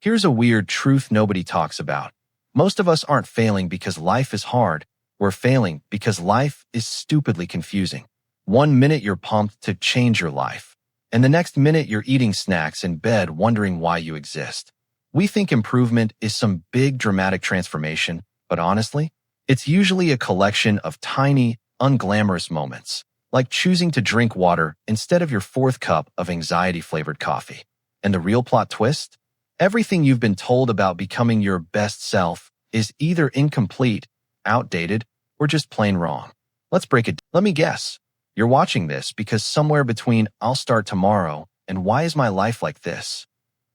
Here's a weird truth nobody talks about. Most of us aren't failing because life is hard. We're failing because life is stupidly confusing. One minute you're pumped to change your life, and the next minute you're eating snacks in bed wondering why you exist. We think improvement is some big dramatic transformation, but honestly, it's usually a collection of tiny, unglamorous moments, like choosing to drink water instead of your fourth cup of anxiety-flavored coffee. And the real plot twist? Everything you've been told about becoming your best self is either incomplete, outdated, or just plain wrong. Let's break it. Let me guess. You're watching this because somewhere between "I'll start tomorrow" and "Why is my life like this?"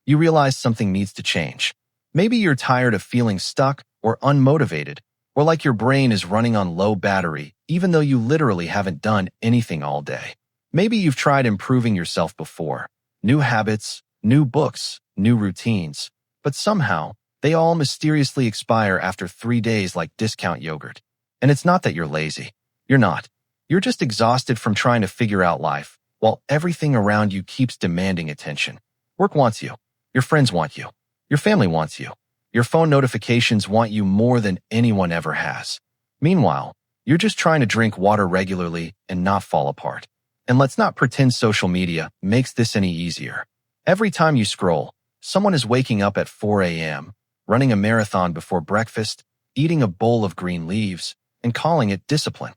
you realize something needs to change. Maybe you're tired of feeling stuck or unmotivated, or like your brain is running on low battery even though you literally haven't done anything all day. Maybe you've tried improving yourself before. New habits, new books, new routines, but somehow they all mysteriously expire after 3 days like discount yogurt. And it's not that you're lazy. You're not. You're just exhausted from trying to figure out life, while everything around you keeps demanding attention. Work wants you. Your friends want you. Your family wants you. Your phone notifications want you more than anyone ever has. Meanwhile, you're just trying to drink water regularly and not fall apart. And let's not pretend social media makes this any easier. Every time you scroll, someone is waking up at 4 a.m., running a marathon before breakfast, eating a bowl of green leaves, and calling it discipline.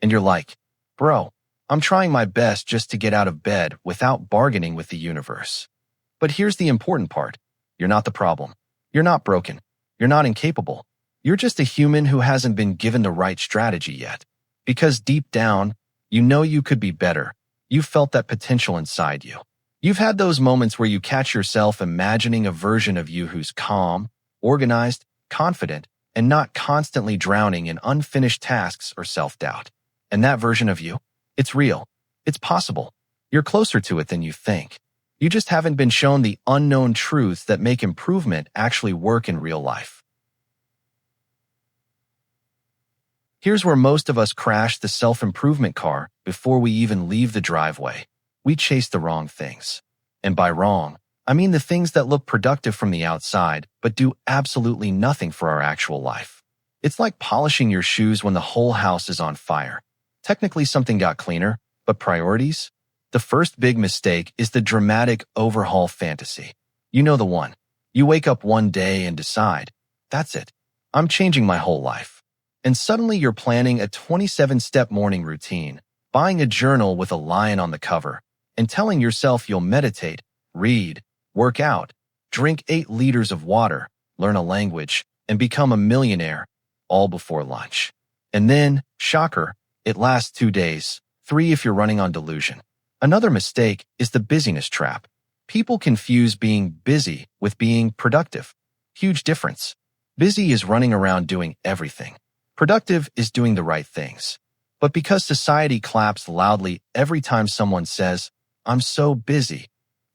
And you're like, bro, I'm trying my best just to get out of bed without bargaining with the universe. But here's the important part. You're not the problem. You're not broken. You're not incapable. You're just a human who hasn't been given the right strategy yet. Because deep down, you know you could be better. You felt that potential inside you. You've had those moments where you catch yourself imagining a version of you who's calm, organized, confident, and not constantly drowning in unfinished tasks or self-doubt. And that version of you, it's real. It's possible. You're closer to it than you think. You just haven't been shown the unknown truths that make improvement actually work in real life. Here's where most of us crash the self-improvement car before we even leave the driveway. We chase the wrong things. And by wrong, I mean the things that look productive from the outside but do absolutely nothing for our actual life. It's like polishing your shoes when the whole house is on fire. Technically something got cleaner, but priorities? The first big mistake is the dramatic overhaul fantasy. You know the one. You wake up one day and decide, that's it. I'm changing my whole life. And suddenly you're planning a 27-step morning routine, buying a journal with a lion on the cover, and telling yourself you'll meditate, read, work out, drink 8 liters of water, learn a language, and become a millionaire, all before lunch. And then, shocker, it lasts 2 days, 3 if you're running on delusion. Another mistake is the busyness trap. People confuse being busy with being productive. Huge difference. Busy is running around doing everything. Productive is doing the right things. But because society claps loudly every time someone says, "I'm so busy,"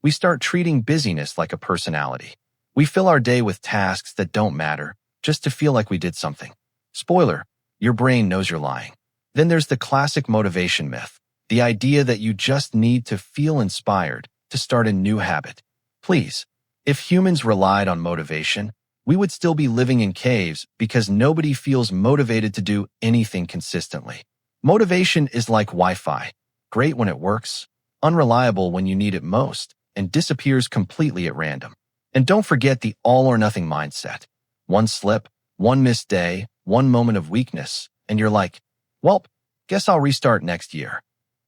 we start treating busyness like a personality. We fill our day with tasks that don't matter, just to feel like we did something. Spoiler, your brain knows you're lying. Then there's the classic motivation myth, the idea that you just need to feel inspired to start a new habit. Please, if humans relied on motivation, we would still be living in caves because nobody feels motivated to do anything consistently. Motivation is like Wi-Fi, great when it works, unreliable when you need it most, and disappears completely at random. And don't forget the all-or-nothing mindset. One slip, one missed day, one moment of weakness, and you're like, well, guess I'll restart next year.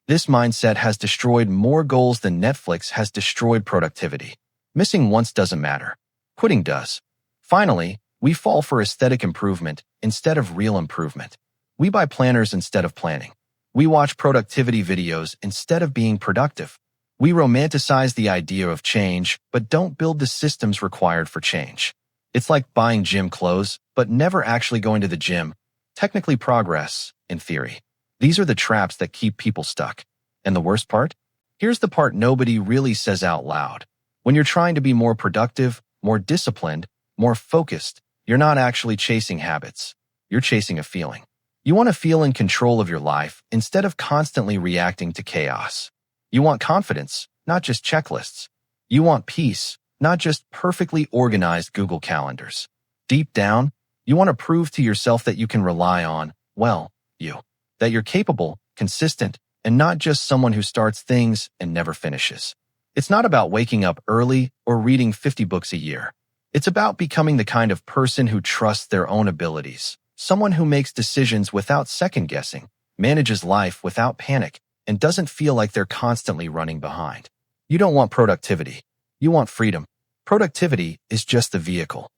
This mindset has destroyed more goals than Netflix has destroyed productivity. Missing once doesn't matter. Quitting does. Finally, we fall for aesthetic improvement instead of real improvement. We buy planners instead of planning. We watch productivity videos instead of being productive. We romanticize the idea of change, but don't build the systems required for change. It's like buying gym clothes, but never actually going to the gym. Technically progress, in theory. These are the traps that keep people stuck. And the worst part? Here's the part nobody really says out loud. When you're trying to be more productive, more disciplined, more focused, you're not actually chasing habits. You're chasing a feeling. You want to feel in control of your life instead of constantly reacting to chaos. You want confidence, not just checklists. You want peace, not just perfectly organized Google calendars. Deep down, you want to prove to yourself that you can rely on, well, you. That you're capable, consistent, and not just someone who starts things and never finishes. It's not about waking up early or reading 50 books a year. It's about becoming the kind of person who trusts their own abilities, someone who makes decisions without second-guessing, manages life without panic, and doesn't feel like they're constantly running behind. You don't want productivity. You want freedom. Productivity is just the vehicle.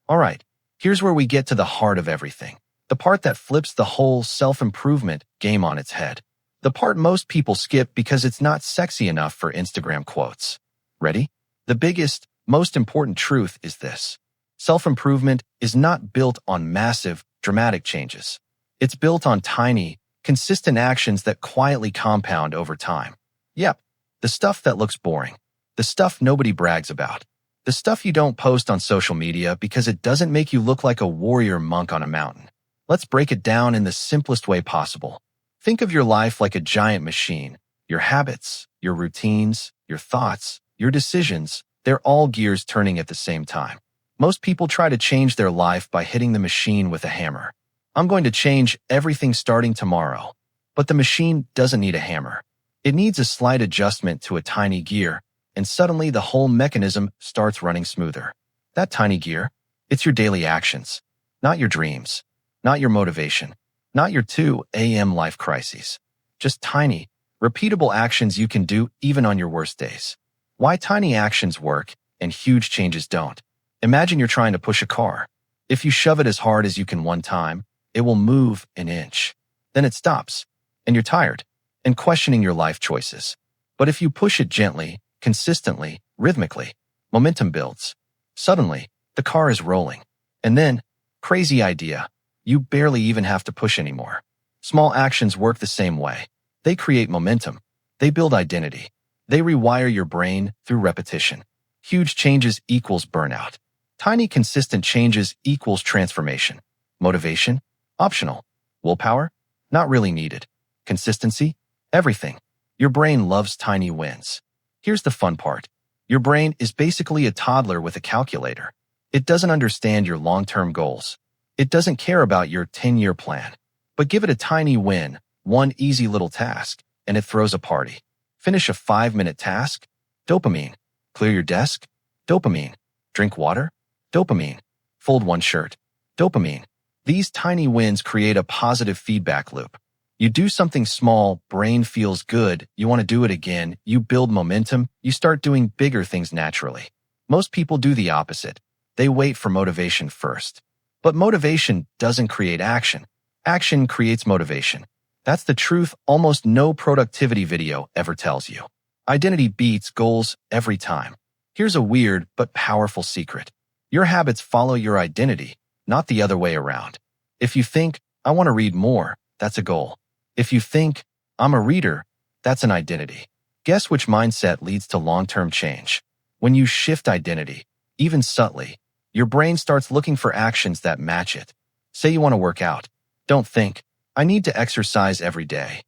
All right, here's where we get to the heart of everything. The part that flips the whole self-improvement game on its head. The part most people skip because it's not sexy enough for Instagram quotes. Ready? The biggest, most important truth is this. Self-improvement is not built on massive, dramatic changes. It's built on tiny, consistent actions that quietly compound over time. Yep, the stuff that looks boring. The stuff nobody brags about. The stuff you don't post on social media because it doesn't make you look like a warrior monk on a mountain. Let's break it down in the simplest way possible. Think of your life like a giant machine. Your habits, your routines, your thoughts, your decisions, they're all gears turning at the same time. Most people try to change their life by hitting the machine with a hammer. I'm going to change everything starting tomorrow. But the machine doesn't need a hammer. It needs a slight adjustment to a tiny gear, and suddenly the whole mechanism starts running smoother. That tiny gear, it's your daily actions, not your dreams, not your motivation, not your 2 a.m. life crises. Just tiny, repeatable actions you can do even on your worst days. Why tiny actions work and huge changes don't. Imagine you're trying to push a car. If you shove it as hard as you can one time, it will move an inch. Then it stops, and you're tired, and questioning your life choices. But if you push it gently, consistently, rhythmically, momentum builds. Suddenly, the car is rolling. And then, crazy idea, you barely even have to push anymore. Small actions work the same way. They create momentum. They build identity. They rewire your brain through repetition. Huge changes equals burnout. Tiny consistent changes equals transformation. Motivation? Optional. Willpower? Not really needed. Consistency? Everything. Your brain loves tiny wins. Here's the fun part. Your brain is basically a toddler with a calculator. It doesn't understand your long-term goals. It doesn't care about your 10-year plan. But give it a tiny win, one easy little task, and it throws a party. Finish a 5-minute task? Dopamine. Clear your desk? Dopamine. Drink water? Dopamine. Fold one shirt? Dopamine. These tiny wins create a positive feedback loop. You do something small, brain feels good, you want to do it again, you build momentum, you start doing bigger things naturally. Most people do the opposite. They wait for motivation first. But motivation doesn't create action. Action creates motivation. That's the truth almost no productivity video ever tells you. Identity beats goals every time. Here's a weird but powerful secret. Your habits follow your identity, not the other way around. If you think, I want to read more, that's a goal. If you think, I'm a reader, that's an identity. Guess which mindset leads to long-term change? When you shift identity, even subtly, your brain starts looking for actions that match it. Say you want to work out. Don't think, I need to exercise every day.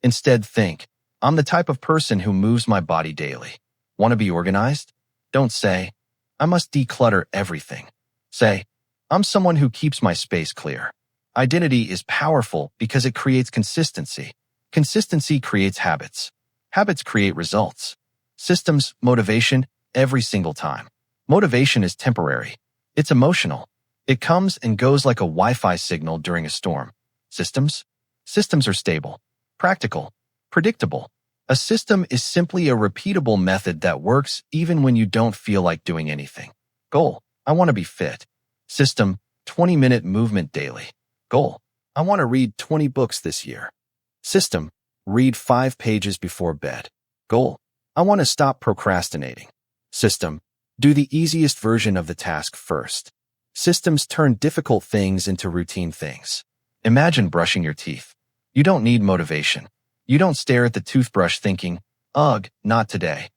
Instead think, I'm the type of person who moves my body daily. Want to be organized? Don't say, I must declutter everything. Say, I'm someone who keeps my space clear. Identity is powerful because it creates consistency. Consistency creates habits. Habits create results. Systems, motivation, every single time. Motivation is temporary. It's emotional. It comes and goes like a Wi-Fi signal during a storm. Systems? Systems are stable, practical, predictable. A system is simply a repeatable method that works even when you don't feel like doing anything. Goal: I want to be fit. System: 20-minute movement daily. Goal: I want to read 20 books this year. System: read 5 pages before bed. Goal: I want to stop procrastinating. System: do the easiest version of the task first. Systems turn difficult things into routine things. Imagine brushing your teeth. You don't need motivation. You don't stare at the toothbrush thinking, ugh, not today.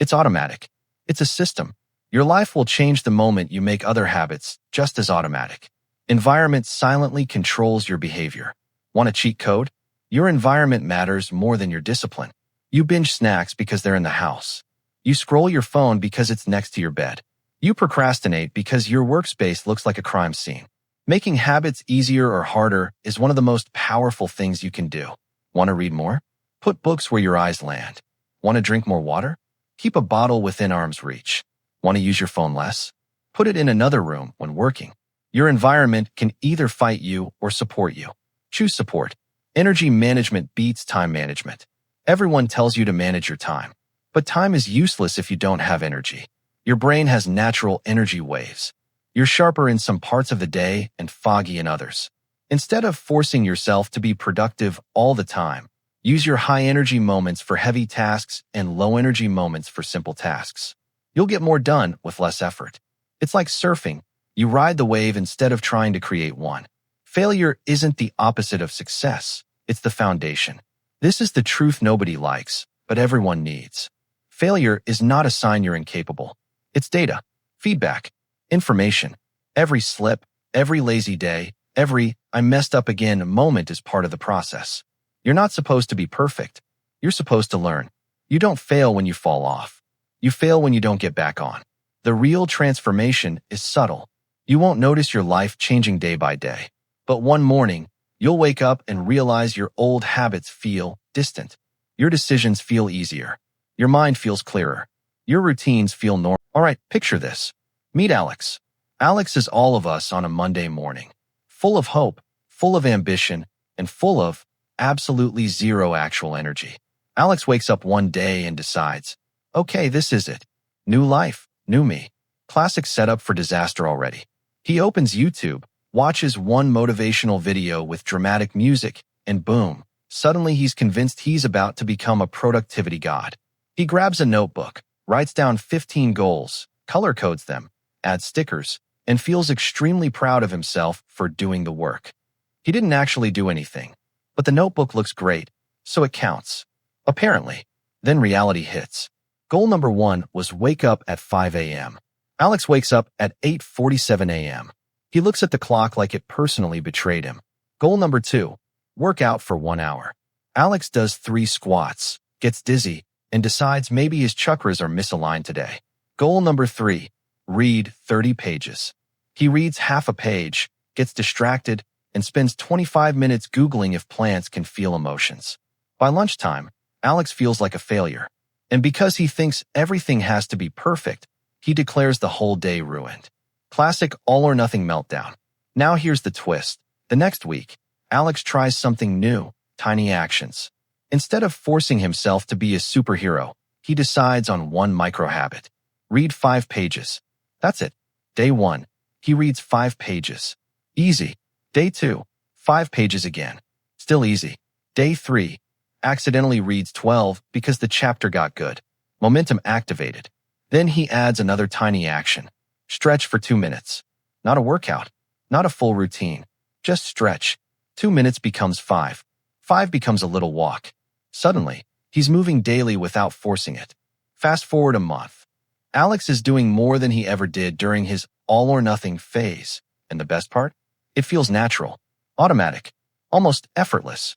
It's automatic. It's a system. Your life will change the moment you make other habits just as automatic. Environment silently controls your behavior. Want a cheat code? Your environment matters more than your discipline. You binge snacks because they're in the house. You scroll your phone because it's next to your bed. You procrastinate because your workspace looks like a crime scene. Making habits easier or harder is one of the most powerful things you can do. Want to read more? Put books where your eyes land. Want to drink more water? Keep a bottle within arm's reach. Want to use your phone less? Put it in another room when working. Your environment can either fight you or support you. Choose support. Energy management beats time management. Everyone tells you to manage your time, but time is useless if you don't have energy. Your brain has natural energy waves. You're sharper in some parts of the day and foggy in others. Instead of forcing yourself to be productive all the time, use your high-energy moments for heavy tasks and low-energy moments for simple tasks. You'll get more done with less effort. It's like surfing. You ride the wave instead of trying to create one. Failure isn't the opposite of success. It's the foundation. This is the truth nobody likes, but everyone needs. Failure is not a sign you're incapable. It's data, feedback, information. Every slip, every lazy day, every "I messed up again" moment is part of the process. You're not supposed to be perfect. You're supposed to learn. You don't fail when you fall off. You fail when you don't get back on. The real transformation is subtle. You won't notice your life changing day by day. But one morning, you'll wake up and realize your old habits feel distant. Your decisions feel easier. Your mind feels clearer. Your routines feel normal. All right, picture this. Meet Alex. Alex is all of us on a Monday morning. Full of hope, full of ambition, and full of absolutely zero actual energy. Alex wakes up one day and decides, okay, this is it. New life, new me. Classic setup for disaster already. He opens YouTube, watches one motivational video with dramatic music, and boom, suddenly he's convinced he's about to become a productivity god. He grabs a notebook, writes down 15 goals, color codes them, adds stickers, and feels extremely proud of himself for doing the work. He didn't actually do anything, but the notebook looks great, so it counts. Apparently. Then reality hits. Goal number 1 was wake up at 5 a.m. Alex wakes up at 8:47 a.m. He looks at the clock like it personally betrayed him. Goal number 2, work out for 1 hour. Alex does 3 squats, gets dizzy, and decides maybe his chakras are misaligned today. Goal number 3, read 30 pages. He reads half a page, gets distracted, and spends 25 minutes Googling if plants can feel emotions. By lunchtime, Alex feels like a failure. And because he thinks everything has to be perfect, he declares the whole day ruined. Classic all-or-nothing meltdown. Now here's the twist. The next week, Alex tries something new, tiny actions. Instead of forcing himself to be a superhero, he decides on one micro-habit. Read 5 pages. That's it. Day 1, he reads 5 pages. Easy. Day 2, 5 pages again. Still easy. Day 3, accidentally reads 12 because the chapter got good. Momentum activated. Then he adds another tiny action. Stretch for 2 minutes. Not a workout. Not a full routine. Just stretch. 2 minutes becomes 5. 5 becomes a little walk. Suddenly, he's moving daily without forcing it. Fast forward a month. Alex is doing more than he ever did during his all-or-nothing phase. And the best part? It feels natural, automatic, almost effortless.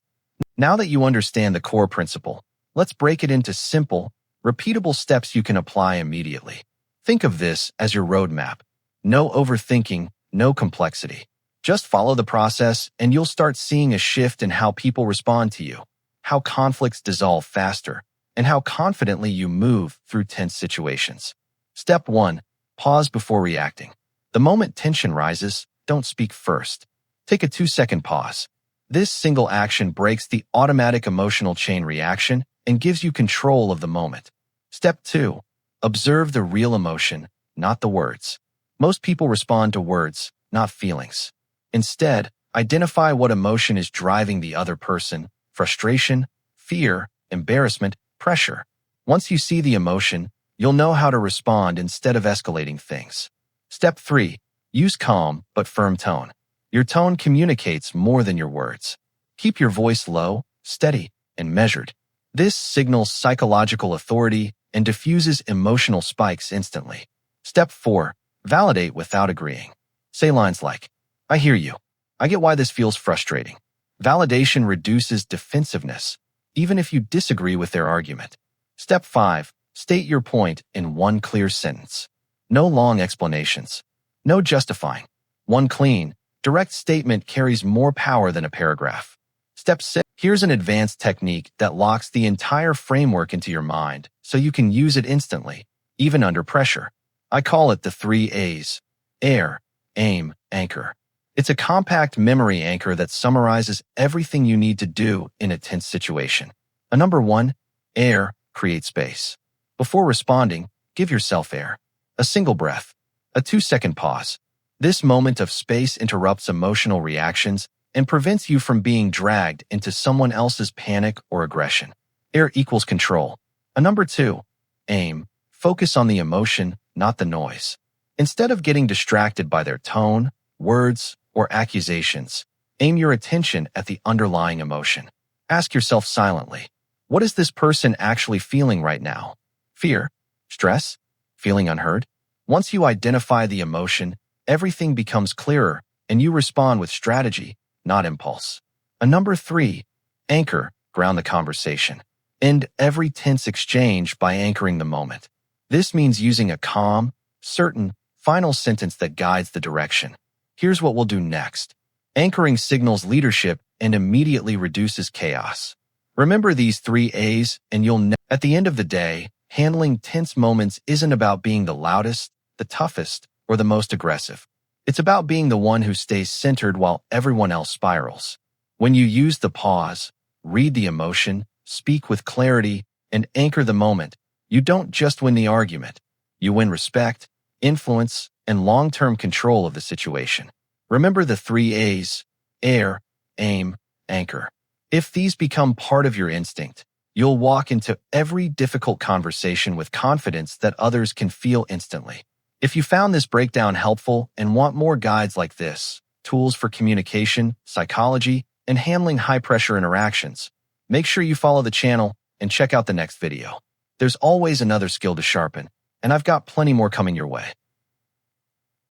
Now that you understand the core principle, let's break it into simple, repeatable steps you can apply immediately. Think of this as your roadmap. No overthinking, no complexity. Just follow the process and you'll start seeing a shift in how people respond to you, how conflicts dissolve faster, and how confidently you move through tense situations. Step 1. Pause before reacting. The moment tension rises, don't speak first. Take a 2-second pause. This single action breaks the automatic emotional chain reaction and gives you control of the moment. Step 2. Observe the real emotion, not the words. Most people respond to words, not feelings. Instead, identify what emotion is driving the other person: frustration, fear, embarrassment, pressure. Once you see the emotion, you'll know how to respond instead of escalating things. Step 3. Use calm but firm tone. Your tone communicates more than your words. Keep your voice low, steady, and measured. This signals psychological authority and diffuses emotional spikes instantly. Step 4. Validate without agreeing. Say lines like, I hear you. I get why this feels frustrating. Validation reduces defensiveness, even if you disagree with their argument. Step 5. State your point in one clear sentence. No long explanations. No justifying. One clean, direct statement carries more power than a paragraph. Step 6. Here's an advanced technique that locks the entire framework into your mind so you can use it instantly, even under pressure. I call it the 3 A's. Air, aim, anchor. It's a compact memory anchor that summarizes everything you need to do in a tense situation. Number 1, air, create space. Before responding, give yourself air. A single breath. A 2-second pause. This moment of space interrupts emotional reactions and prevents you from being dragged into someone else's panic or aggression. Air equals control. Number 2, aim. Focus on the emotion, not the noise. Instead of getting distracted by their tone, words, or accusations, aim your attention at the underlying emotion. Ask yourself silently, what is this person actually feeling right now? Fear? Stress? Feeling unheard? Once you identify the emotion, everything becomes clearer and you respond with strategy, not impulse. Number 3, anchor, ground the conversation. End every tense exchange by anchoring the moment. This means using a calm, certain, final sentence that guides the direction. Here's what we'll do next. Anchoring signals leadership and immediately reduces chaos. Remember these 3 A's and at the end of the day, handling tense moments isn't about being the loudest, the toughest, or the most aggressive. It's about being the one who stays centered while everyone else spirals. When you use the pause, read the emotion, speak with clarity, and anchor the moment, you don't just win the argument. You win respect, influence, and long-term control of the situation. Remember the 3 A's, air, aim, anchor. If these become part of your instinct, you'll walk into every difficult conversation with confidence that others can feel instantly. If you found this breakdown helpful and want more guides like this, tools for communication, psychology, and handling high-pressure interactions, make sure you follow the channel and check out the next video. There's always another skill to sharpen, and I've got plenty more coming your way.